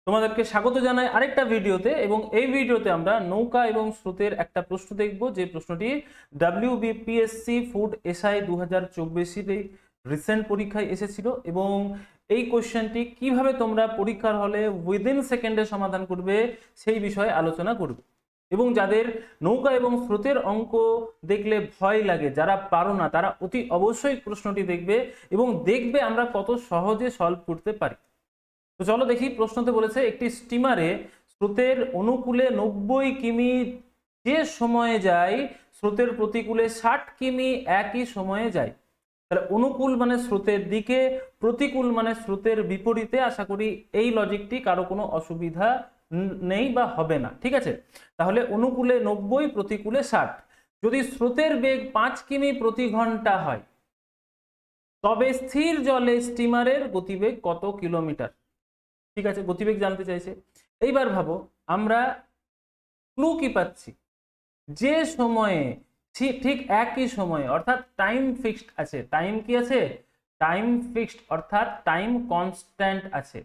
তোমাদেরকে স্বাগত জানাই আরেকটা ভিডিওতে। এবং এই ভিডিওতে আমরা নৌকা এবং স্রোতের একটা প্রশ্ন দেখব, যে প্রশ্নটি WBPSC ফুড এসআই 2024 রিসেন্ট পরীক্ষায় এসেছিল। এবং এই কোশ্চেনটি কিভাবে তোমরা পরীক্ষার হলে উইদিন সেকেন্ডে সমাধান করবে সেই বিষয়ে আলোচনা করব। এবং যাদের নৌকা এবং স্রোতের অঙ্ক দেখলে ভয় লাগে, যারা পারো না, তারা অতি অবশ্যই প্রশ্নটি দেখবে এবং দেখবে আমরা কত সহজে সলভ করতে পারি। তো চলো দেখি, প্রশ্নতে বলেছে একটি স্টিমারে স্রোতের অনুকূলে 90 কিমি যে সময়ে যায়, স্রোতের প্রতিকূলে 60 কিমি একই সময়ে যায়। তাহলে অনুকূল মানে স্রোতের দিকে, প্রতিকূল মানে স্রোতের বিপরীতে। আশা করি এই লজিকটি কারো কোনো অসুবিধা নেই বা হবে না, ঠিক আছে। তাহলে অনুকূলে 90, প্রতিকূলে 60। যদি স্রোতের বেগ 5 কিমি প্রতি ঘন্টা হয়, তবে স্থির জলে স্টিমারের গতিবেগ কত কিলোমিটার? ঠিক আছে, গতিবেগ জানতে চাইছে। এইবার ভাবো, আমরা ক্লু কি পাচ্ছি? যে সময়ে ঠিক একই সময়ে, অর্থাৎ টাইম ফিক্সড আছে। টাইম কি আছে? টাইম ফিক্সড, অর্থাৎ টাইম কনস্ট্যান্ট আছে।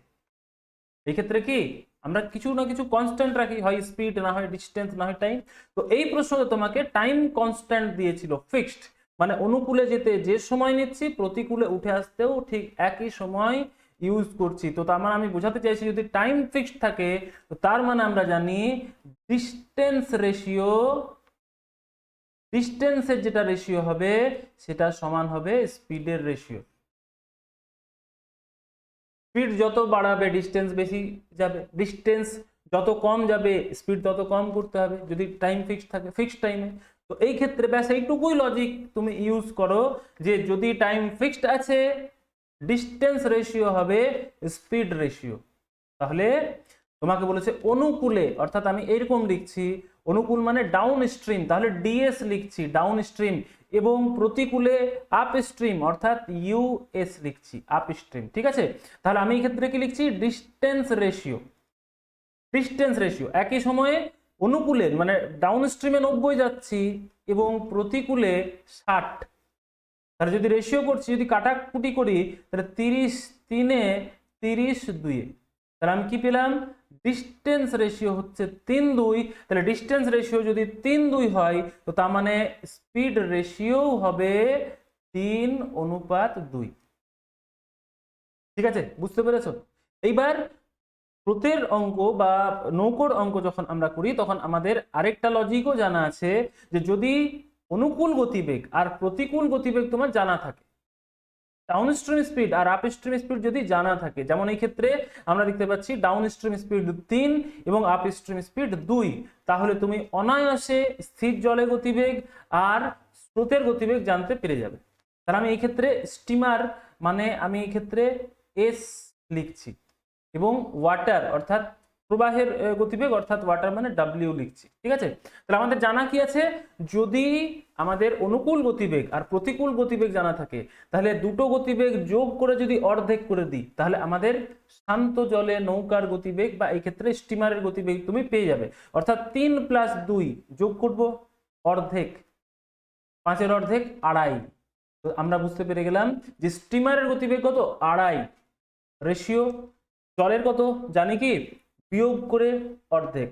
এই ক্ষেত্রে কি আমরা কিছু না কিছু কনস্ট্যান্ট রাখি, হয় স্পিড, না হয় ডিস্টেন্স, না হয় টাইম। তো এই প্রশ্নে তোমাকে টাইম কনস্ট্যান্ট দিয়েছিল ফিক্সড, মানে অনুকূলে যেতে যে সময় নিচ্ছি, প্রতিকূলে উঠে আসতেও ঠিক একই সময় ইউজ করছি। তো তার মানে আমি বোঝাতে চাইছি, যদি টাইম ফিক্সড থাকে তো তার মানে আমরা জানি ডিস্টেন্সের যেটা রেশিও হবে সেটা সমান হবে স্পিডের রেশিও। স্পিড যত বাড়াবে ডিস্টেন্স বেশি যাবে, ডিস্টেন্স যত কম যাবে স্পিড তত কম করতে হবে, যদি টাইম ফিক্সড থাকে ফিক্সড টাইমে। তো এই ক্ষেত্রে ব্যাস এইটুকুই লজিক তুমি ইউজ করো, যে যদি টাইম ফিক্সড আছে, ডিস্টেন্স রেশিও হবে স্পিড রেশিও। তাহলে তোমাকে বলেছে অনুকূলে, অর্থাৎ আমি এরকম লিখছি, অনুকূল মানে ডাউন স্ট্রিম, তাহলে ডিএস লিখছি ডাউন স্ট্রিম, এবং প্রতিকূলে আপ স্ট্রিম অর্থাৎ ইউএস লিখছি আপ স্ট্রিম, ঠিক আছে। তাহলে আমি এই ক্ষেত্রে কি লিখছি? Distance ratio. ডিস্টেন্স রেশিও একই সময়ে অনুকূলে মানে ডাউন স্ট্রিমে 90 যাচ্ছি এবং প্রতিকূলে 60। তাহলে যদি রেশিও করছি, যদি কাটাকুটি করি, তাহলে 30 3 30 2। তাহলে আমি কি পেলাম? ডিস্টেন্স রেশিও হচ্ছে 3:2। তাহলে ডিস্টেন্স রেশিও যদি 3:2 হয়, তো তার মানে স্পিড রেশিও হবে 3:2। ঠিক আছে, বুঝতে পেরেছো? এইবার স্রোতের অঙ্ক বা নৌকোর অঙ্ক যখন আমরা করি, তখন আমাদের আরেকটা লজিকও জানা আছে, যে যদি অনুকূল গতিবেগ আর প্রতিকূল গতিবেগ তোমার জানা থাকে, ডাউন স্ট্রিম স্পিড আর আপ স্ট্রিম স্পিড যদি জানা থাকে, যেমন এই ক্ষেত্রে আমরা দেখতে পাচ্ছি ডাউন স্ট্রিম স্পিড 3 এবং আপ স্ট্রিম স্পিড 2, তাহলে তুমি অনায়াসে স্থির জলে গতিবেগ আর স্রোতের গতিবেগ জানতে পেরে যাবে। তাহলে আমি এই ক্ষেত্রে স্টিমার মানে আমি এই ক্ষেত্রে এস লিখছি, এবং ওয়াটার অর্থাৎ প্রবাহের গতিবেগ অর্থাৎ ওয়াটার মানে ডাব্লিউ লিখছি, ঠিক আছে। তাহলে আমাদের জানা কি আছে? যদি আমাদের অনুকূল গতিবেগ আর প্রতিকূল গতিবেগ জানা থাকে, তাহলে দুটো গতিবেগ যোগ করে যদি অর্ধেক করে দিই, তাহলে আমাদের শান্ত জলে নৌকার গতিবেগ বা এই ক্ষেত্রে স্টিমারের গতিবেগ তুমি পেয়ে যাবে। অর্থাৎ 3 + 2 যোগ করব, অর্ধেক, 5-এর অর্ধেক 2.5। তো আমরা বুঝতে পেরে গেলাম যে স্টিমারের গতিবেগ কত? 2.5। রেশিও জলের কত জানি কি? বিয়োগ করে অর্ধেক।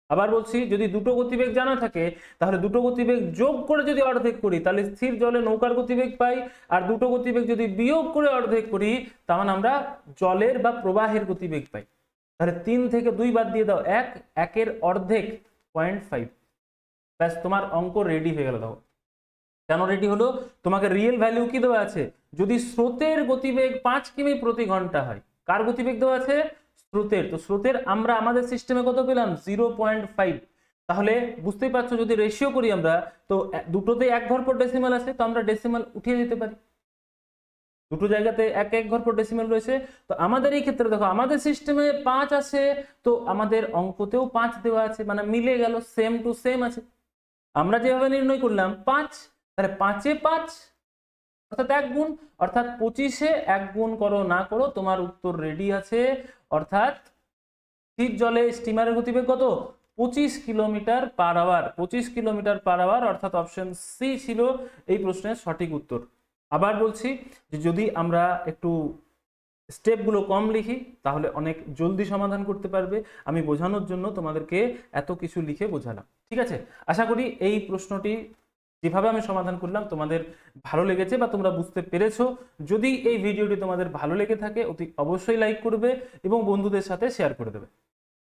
আবার বলছি, যদি দুটো গতিবেগ জানা থাকে, তাহলে দুটো গতিবেগ যোগ করে যদি অর্ধেক করি, তাহলে স্থির জলে নৌকার গতিবেগ পাই। আর দুটো গতিবেগ যদি বিয়োগ করে অর্ধেক করি, তাহলে আমরা জলের বা প্রবাহের গতিবেগ পাই। তাহলে 3 থেকে 2 বাদ দিয়ে দাও, 1, 1-এর অর্ধেক 0.5। ব্যাস, তোমার অঙ্ক রেডি হয়ে গেল। দাও কেন রেডি হলো? তোমাকে রিয়েল ভ্যালু কি দেওয়া আছে? যদি স্রোতের গতিবেগ 5 কিমি প্রতি ঘন্টা হয়, কার গতিবেগ দেওয়া আছে? স্রোতের। তো স্রোতের আমরা আমাদের সিস্টেমে কত পেলাম? 0.5। তাহলে বুঝতেই পারছো, যদি রেশিও করি আমরা, তো দুটোতে 1 ঘর পর ডেসিমাল আছে, তো আমরা ডেসিমাল উঠিয়ে দিতে পারি। দুটো জায়গাতে 1 ঘর পর ডেসিমাল রয়েছে। তো আমাদের এই ক্ষেত্রে দেখো, আমাদের সিস্টেমে 5 আছে, তো আমাদের অঙ্কতেও 5 দেওয়া আছে, মানে মিলে গেল, সেম টু সেম আছে। আমরা যেভাবে নির্ণয় করলাম 5, তাহলে 5-এ 5 অর্থাৎ 1 গুণ, অর্থাৎ 25-এ 1 গুণ করো না করো তোমার উত্তর রেডি আছে। অর্থাৎ স্থির জলে স্টিমারের গতিবেগ কত? 25 kilometre per hour. 25 kilometre per hour, অর্থাৎ অপশন সি ছিল এই প্রশ্নের সঠিক উত্তর। আবার বলছি, যে যদি আমরা একটু স্টেপগুলো কম লিখি তাহলে অনেক জলদি সমাধান করতে পারবে। আমি বোঝানোর জন্য তোমাদেরকে এত কিছু লিখে বোঝালাম, ঠিক আছে? আশা করি এই প্রশ্নটি যেভাবে আমি সমাধান করলাম তোমাদের ভালো লেগেছে বা তোমরা বুঝতে পেরেছো। যদি এই ভিডিওটি তোমাদের ভালো লেগে থাকে অতি অবশ্যই লাইক করবে এবং বন্ধুদের সাথে শেয়ার করে দেবে।